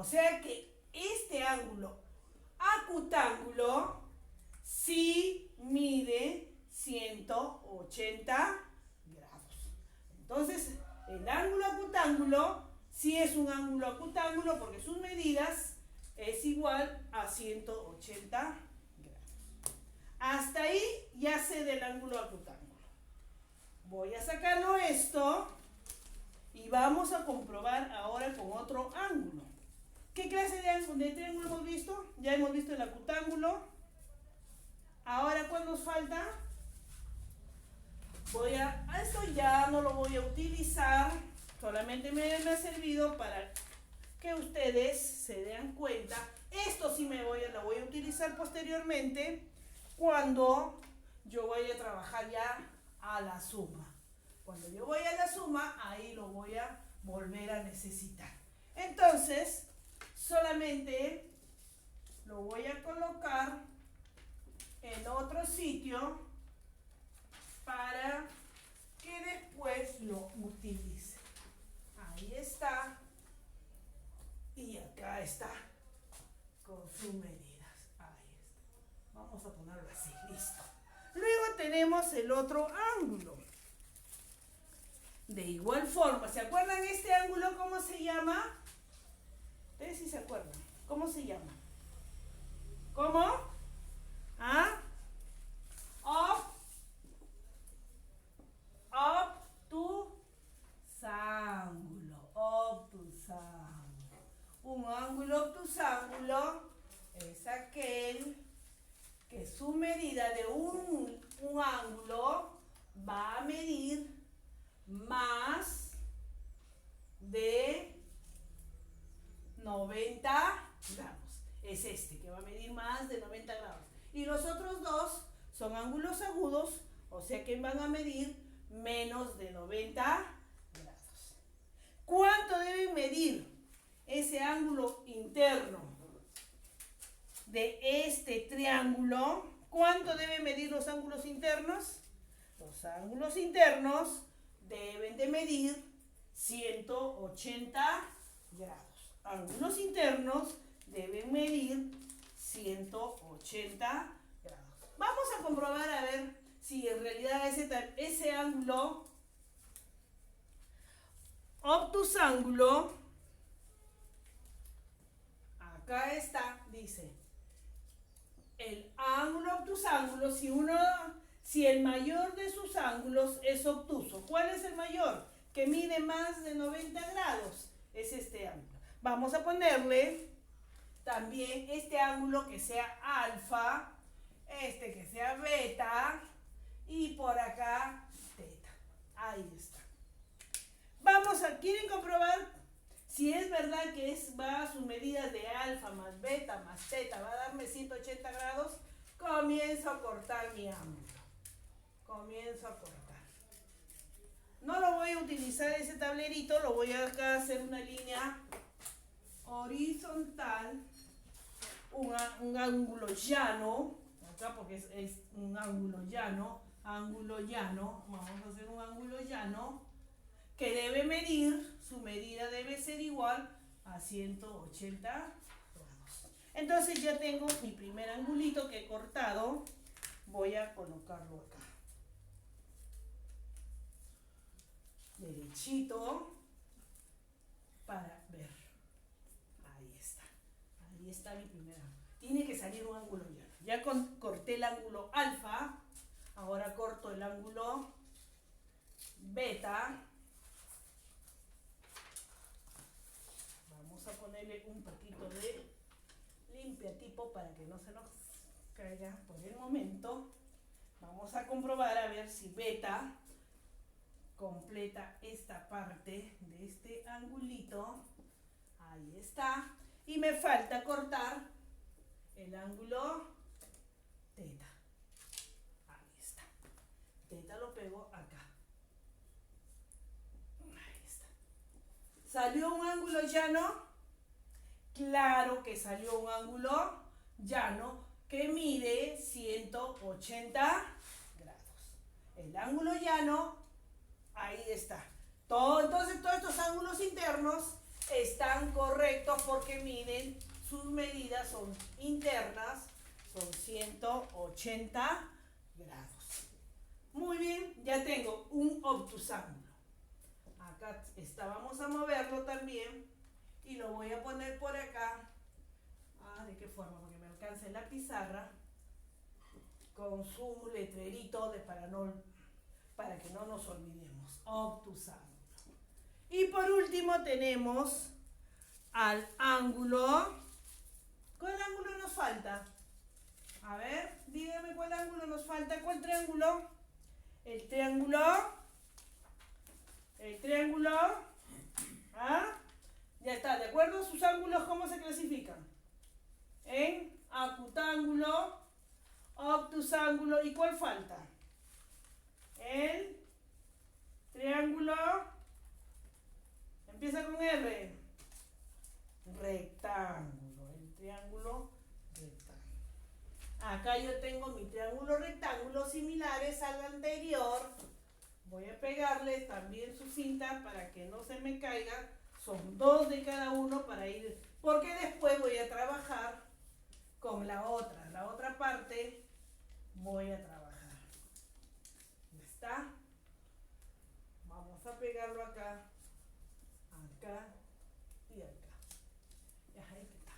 O sea que este ángulo acutángulo sí mide 180 grados. Entonces, el ángulo acutángulo sí es un ángulo acutángulo porque sus medidas es igual a 180 grados. Hasta ahí ya sé del ángulo acutángulo. Voy a sacarlo esto y vamos a comprobar ahora con otro ángulo. ¿Qué clase de triángulo hemos visto? Ya hemos visto el acutángulo. Ahora, ¿cuál nos falta? Esto ya no lo voy a utilizar, solamente me ha servido para que ustedes se den cuenta. Esto sí lo voy a utilizar posteriormente cuando yo vaya a trabajar ya a la suma. Cuando yo voy a la suma, ahí lo voy a volver a necesitar. Entonces, solamente lo voy a colocar en otro sitio para que después lo utilice. Ahí está. Y acá está con sus medidas. Ahí está. Vamos a ponerlo así. Listo. Luego tenemos el otro ángulo. De igual forma, ¿se acuerdan este ángulo cómo se llama? Ustedes sí se acuerdan. ¿Cómo se llama? ¿Cómo? ¿Ah? Obtusángulo. Un ángulo obtusángulo es aquel que su medida de un ángulo va a medir más de 90 grados. Es este que va a medir más de 90 grados. Y los otros dos son ángulos agudos, o sea que van a medir menos de 90 grados. ¿Cuánto deben medir ese ángulo interno de este triángulo? ¿Cuánto deben medir los ángulos internos? Los ángulos internos deben de medir 180 grados. Ángulos internos deben medir 180 grados. Vamos a comprobar a ver si en realidad ese ángulo obtusángulo, acá está, dice, el ángulo obtusángulo, si el mayor de sus ángulos es obtuso. ¿Cuál es el mayor? Que mide más de 90 grados. Es este ángulo. Vamos a ponerle también este ángulo que sea alfa, este que sea beta y por acá teta. Ahí está. ¿Quieren comprobar si es verdad que va a su medida de alfa más beta más teta? Va a darme 180 grados. Comienzo a cortar mi ángulo. Comienzo a cortar. No lo voy a utilizar ese tablerito, lo voy a acá hacer una línea horizontal, un ángulo llano, acá porque es un ángulo llano, vamos a hacer un ángulo llano que debe medir, su medida debe ser igual a 180 grados. Entonces ya tengo mi primer angulito que he cortado, voy a colocarlo acá. Derechito para ver. Ahí está mi primera. Tiene que salir un ángulo llano. Ya corté el ángulo alfa, ahora corto el ángulo beta. Vamos a ponerle un poquito de limpiatipo para que no se nos caiga por el momento. Vamos a comprobar a ver si beta completa esta parte de este angulito. Ahí está. Y me falta cortar el ángulo teta. Ahí está. Teta lo pego acá. Ahí está. ¿Salió un ángulo llano? Claro que salió un ángulo llano que mide 180 grados. El ángulo llano, ahí está. Entonces todos estos ángulos internos están correctos porque miren, sus medidas son internas, son 180 grados. Muy bien, ya tengo un obtusángulo. Acá está, vamos a moverlo también y lo voy a poner por acá. ¿De qué forma? Porque me alcance la pizarra con su letrerito para que no nos olvidemos. Obtusángulo. Y por último tenemos al ángulo. ¿Cuál ángulo nos falta? A ver, dígame cuál ángulo nos falta. ¿Cuál triángulo? El triángulo. El triángulo. ¿Ah? Ya está, ¿de acuerdo? ¿Sus ángulos cómo se clasifican? En acutángulo, obtusángulo. ¿Y cuál falta? El triángulo. Empieza con R. Rectángulo. El triángulo rectángulo. Acá yo tengo mi triángulo rectángulo similares al anterior. Voy a pegarle también su cinta para que no se me caiga. Son 2 de cada uno para ir, porque después voy a trabajar con la otra parte voy a trabajar. ¿Ya está? Vamos a pegarlo acá, acá y acá. Ahí está.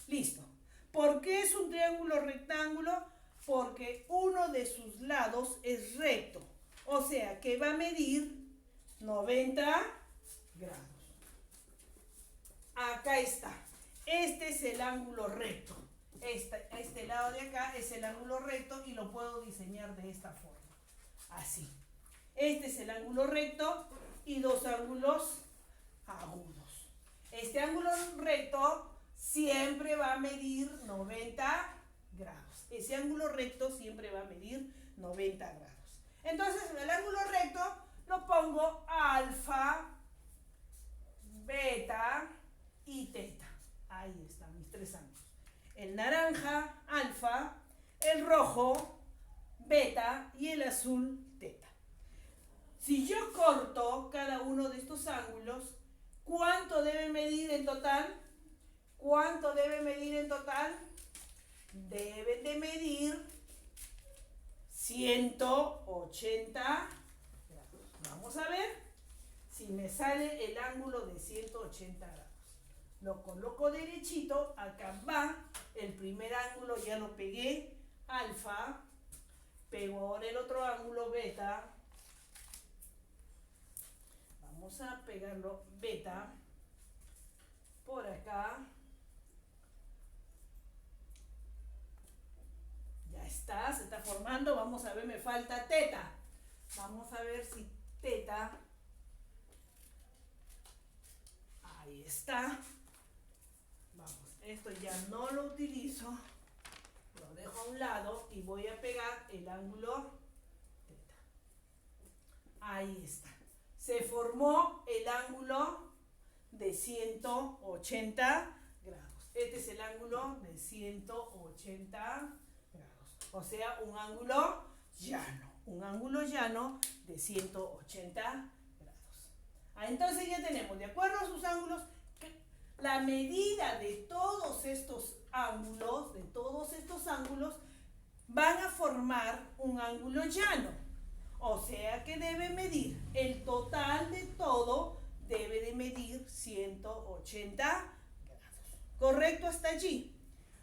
Listo. ¿Por qué es un triángulo rectángulo? Porque uno de sus lados es recto, o sea que va a medir 90 grados. Acá está. Este es el ángulo recto. Este lado de acá es el ángulo recto y lo puedo diseñar de esta forma. Así. Este es el ángulo recto y 2 ángulos agudos. Este ángulo recto siempre va a medir 90 grados. Ese ángulo recto siempre va a medir 90 grados. Entonces, en el ángulo recto lo pongo alfa, beta y teta. Ahí están mis 3 ángulos. El naranja, alfa, el rojo, beta y el azul, teta. Si yo corto cada uno de estos ángulos, ¿cuánto debe medir en total? ¿Cuánto debe medir en total? Deben de medir 180 grados. Vamos a ver si me sale el ángulo de 180 grados. Lo coloco derechito, acá va, el primer ángulo ya lo pegué, alfa, pego ahora el otro ángulo, beta, vamos a pegarlo beta, por acá, ya está, se está formando, vamos a ver, me falta teta, vamos a ver si teta, ahí está. Esto ya no lo utilizo, lo dejo a un lado y voy a pegar el ángulo teta. Ahí está. Se formó el ángulo de 180 grados. Este es el ángulo de 180 grados. O sea, un ángulo llano. Un ángulo llano de 180 grados. Entonces ya tenemos, de acuerdo a sus ángulos, la medida de todos estos ángulos, van a formar un ángulo llano. O sea que debe medir, el total de todo debe de medir 180 grados. ¿Correcto hasta allí?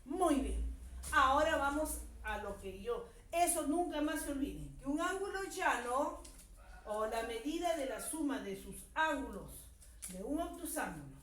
Muy bien. Ahora vamos a lo que eso nunca más se olviden, que un ángulo llano, o la medida de la suma de sus ángulos de un obtusángulo,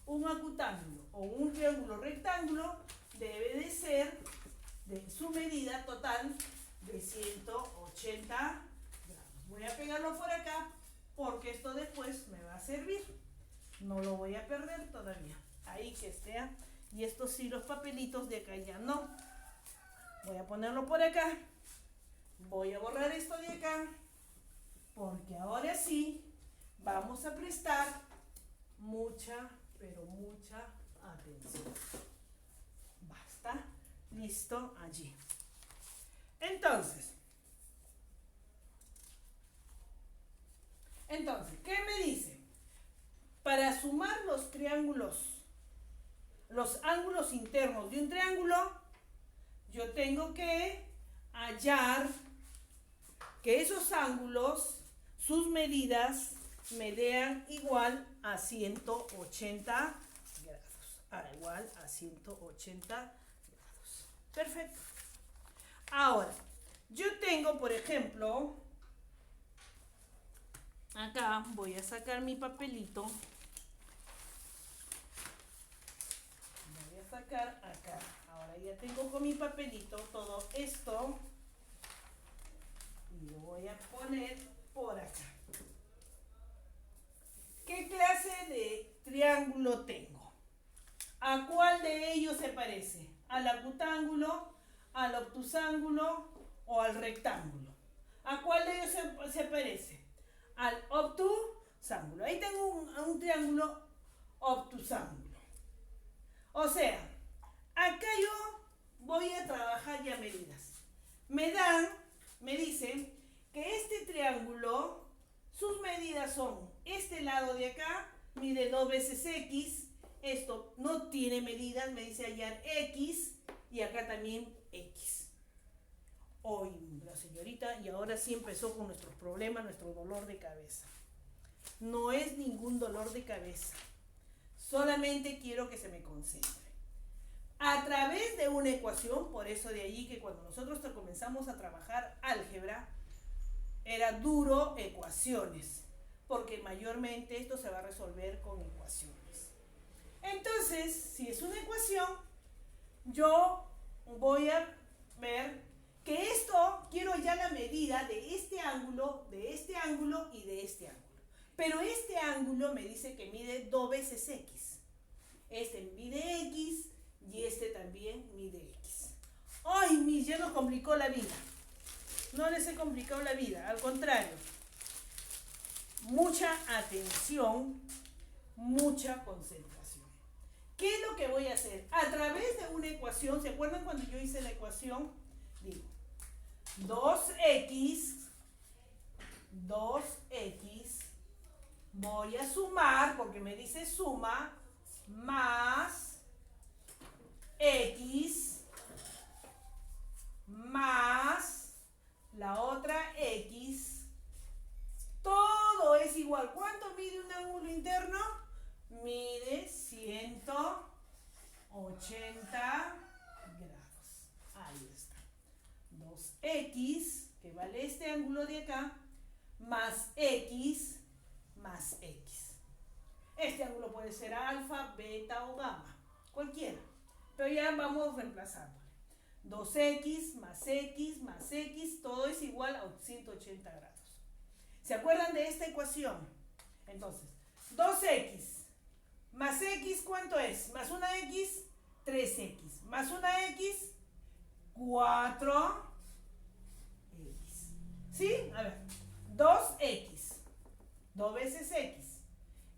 un acutángulo o un triángulo rectángulo debe de ser de su medida total de 180 grados. Voy a pegarlo por acá porque esto después me va a servir. No lo voy a perder todavía. Ahí que esté. Y estos sí, los papelitos de acá ya no. Voy a ponerlo por acá. Voy a borrar esto de acá porque ahora sí vamos a prestar mucha, pero mucha atención. Basta. Listo, allí. Entonces, ¿qué me dice? para sumar los triángulos, los ángulos internos de un triángulo, yo tengo que hallar que esos ángulos, sus medidas, me den igual a 180 grados. Igual a 180 grados. Perfecto. Ahora, yo tengo, por ejemplo, acá voy a sacar mi papelito. Voy a sacar acá. Ahora ya tengo con mi papelito todo esto. Y lo voy a poner por acá. ¿Qué clase de triángulo tengo? ¿A cuál de ellos se parece? ¿Al acutángulo, al obtusángulo o al rectángulo? ¿A cuál de ellos se parece? Al obtusángulo. Ahí tengo un triángulo obtusángulo. O sea, acá yo voy a trabajar ya medidas. Me dicen que este triángulo, sus medidas son, este lado de acá mide 2 veces X, esto no tiene medidas, me dice hallar X, y acá también X. Hoy la señorita, y ahora sí empezó con nuestros problemas, nuestro dolor de cabeza. No es ningún dolor de cabeza, solamente quiero que se me concentre. A través de una ecuación, por eso de allí que cuando nosotros comenzamos a trabajar álgebra, era duro ecuaciones, porque mayormente esto se va a resolver con ecuaciones. Entonces, si es una ecuación, yo voy a ver que esto, quiero ya la medida de este ángulo y de este ángulo. Pero este ángulo me dice que mide 2 veces X. Este mide X y este también mide X. ¡Ay, ya nos complicó la vida! No les he complicado la vida, al contrario. Mucha atención, mucha concentración. ¿Qué es lo que voy a hacer? A través de una ecuación, ¿se acuerdan cuando yo hice la ecuación? Digo, 2x, voy a sumar, porque me dice suma, más x, más la otra x, todo es igual. ¿Cuánto mide un ángulo interno? Mide 180 grados. Ahí está. 2x, que vale este ángulo de acá, más x, más x. Este ángulo puede ser alfa, beta o gamma, cualquiera. Pero ya vamos reemplazándole. 2x más x más x, todo es igual a 180 grados. ¿Se acuerdan de esta ecuación? Entonces, 2x más x, ¿cuánto es? Más una x, 3x. Más una x, 4x. ¿Sí? A ver, 2x, 2 veces x.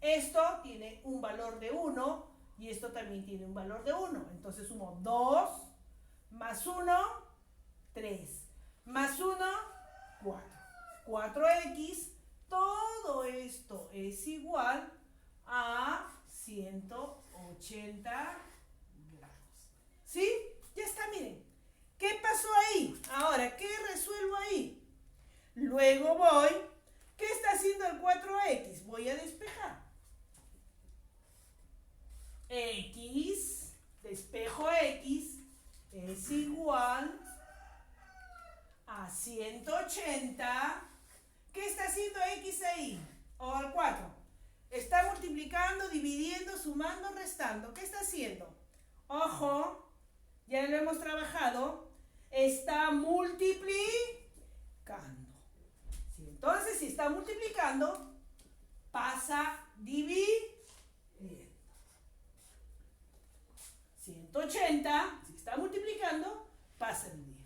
Esto tiene un valor de 1 y esto también tiene un valor de 1. Entonces sumo 2 más 1, 3. Más 1, 4. 4x, todo esto es igual a 180 grados. ¿Sí? Ya está, miren. ¿Qué pasó ahí? Ahora, ¿qué resuelvo ahí? Luego voy, ¿qué está haciendo el 4x? Voy a despejar. X, despejo x, es igual a 180. ¿Qué está haciendo x ahí? O al 4. Está multiplicando, dividiendo, sumando, restando. ¿Qué está haciendo? Ojo, ya lo hemos trabajado. Está multiplicando. Entonces, si está multiplicando, pasa dividiendo. 180, si está multiplicando, pasa a dividir.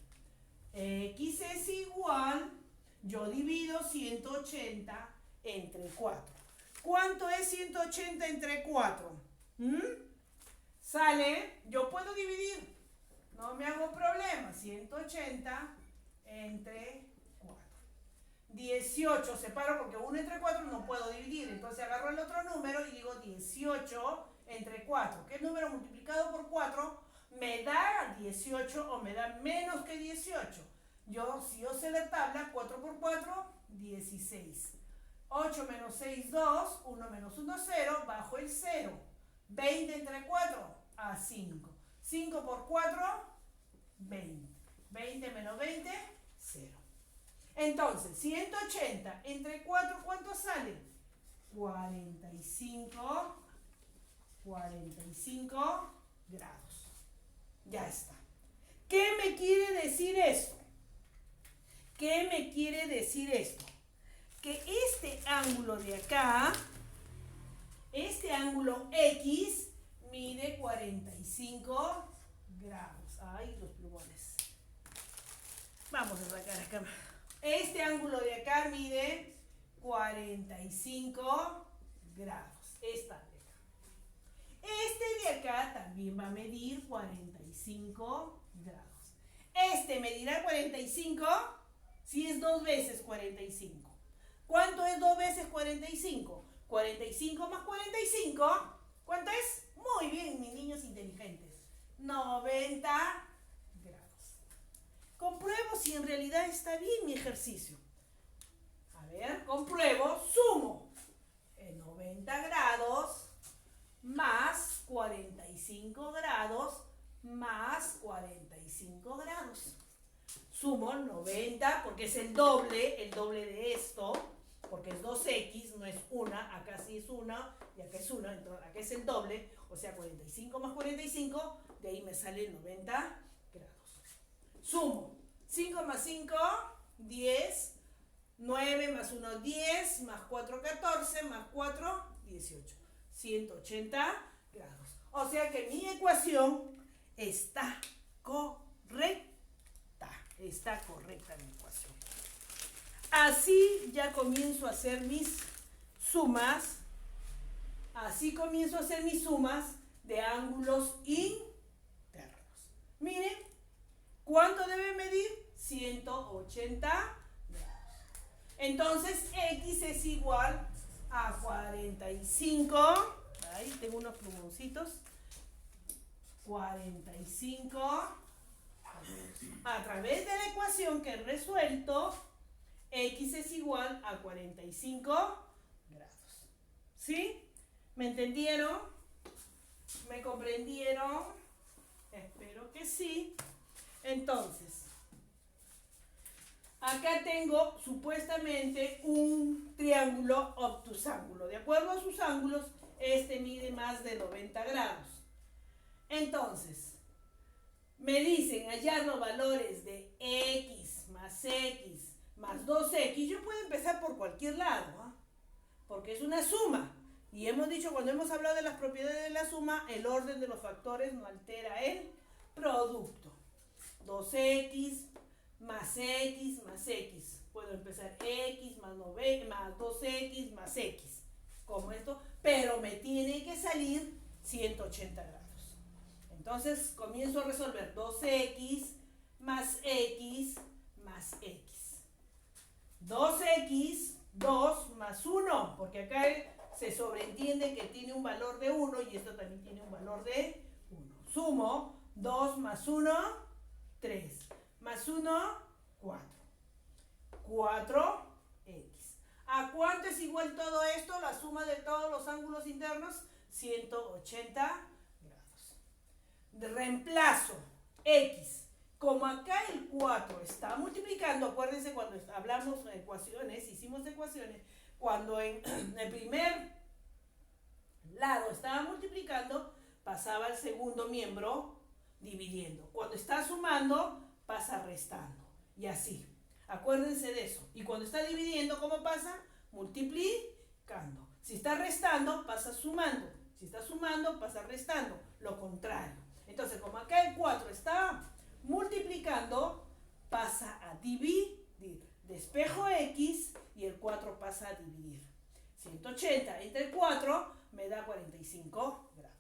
X es igual, yo divido 180 entre 4. ¿Cuánto es 180 entre 4? Sale, yo puedo dividir, no me hago problema, 180 entre 4. 18 separo porque 1 entre 4 no puedo dividir. Entonces agarro el otro número y digo 18 entre 4. ¿Qué número multiplicado por 4 me da 18 o me da menos que 18? Si yo sé la tabla, 4 por 4, 16. 8 menos 6, 2. 1 menos 1, 0. Bajo el 0. 20 entre 4, a 5. 5 por 4, 20. 20 menos 20, 0. Entonces, 180 entre 4, ¿cuánto sale? 45 grados. Ya está. ¿Qué me quiere decir esto? ¿Qué me quiere decir esto? Que este ángulo de acá, este ángulo X, mide 45 grados. Ay, los plumones. Vamos a sacar acá. Este ángulo de acá mide 45 grados. Esta de acá. Este de acá también va a medir 45 grados. Este medirá 45 si es 2 veces 45. ¿Cuánto es 2 veces 45? 45 más 45, ¿cuánto es? Muy bien, mis niños inteligentes. 90 grados. Compruebo si en realidad está bien mi ejercicio. A ver, compruebo, sumo. 90 grados más 45 grados más 45 grados. Sumo 90 porque es el doble de esto, porque es 2x, no es 1, acá sí es 1 y acá es 1, entonces acá es el doble, o sea 45 más 45, de ahí me sale 90 grados. Sumo 5 más 5, 10, 9 más 1, 10, más 4, 14, más 4, 18, 180 grados. O sea que mi ecuación está correcta. Está correcta mi ecuación. Así ya comienzo a hacer mis sumas. Así comienzo a hacer mis sumas de ángulos internos. Miren, ¿cuánto debe medir? 180 grados. Entonces, X es igual a 45. Ahí tengo unos plumoncitos. 45. A través de la ecuación que he resuelto, X es igual a 45 grados. ¿Sí? ¿Me entendieron? ¿Me comprendieron? Espero que sí. Entonces, acá tengo supuestamente un triángulo obtusángulo. De acuerdo a sus ángulos, este mide más de 90 grados. Entonces, me dicen hallar los valores de X más 2X. Yo puedo empezar por cualquier lado, ¿eh? Porque es una suma. Y hemos dicho, cuando hemos hablado de las propiedades de la suma, el orden de los factores no altera el producto. 2X más X más X. Puedo empezar X más 2X más X. Como esto, pero me tiene que salir 180 grados. Entonces comienzo a resolver 2X más X más X. 2X, 2 más 1, porque acá se sobreentiende que tiene un valor de 1 y esto también tiene un valor de 1. Sumo 2 más 1, 3. Más 1, 4. 4X. ¿A cuánto es igual todo esto? La suma de todos los ángulos internos, 180 grados. Reemplazo X. Como acá el 4 está multiplicando, acuérdense cuando hablamos de ecuaciones, hicimos ecuaciones, cuando en el primer lado estaba multiplicando, pasaba al segundo miembro dividiendo. Cuando está sumando, pasa restando. Y así. Acuérdense de eso. Y cuando está dividiendo, ¿cómo pasa? Multiplicando. Si está restando, pasa sumando. Si está sumando, pasa restando. Lo contrario. Entonces, como acá el 4 está multiplicando, pasa a dividir. Despejo X y el 4 pasa a dividir. 180 entre 4 me da 45 grados.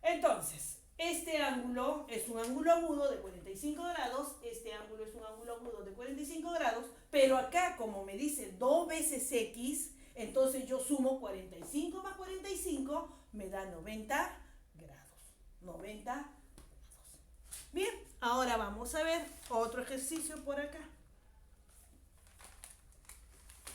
Entonces, este ángulo es un ángulo agudo de 45 grados, este ángulo es un ángulo agudo de 45 grados, pero acá como me dice 2 veces X, entonces yo sumo 45 más 45, me da 90 grados. 90 grados. Bien, ahora vamos a ver otro ejercicio por acá.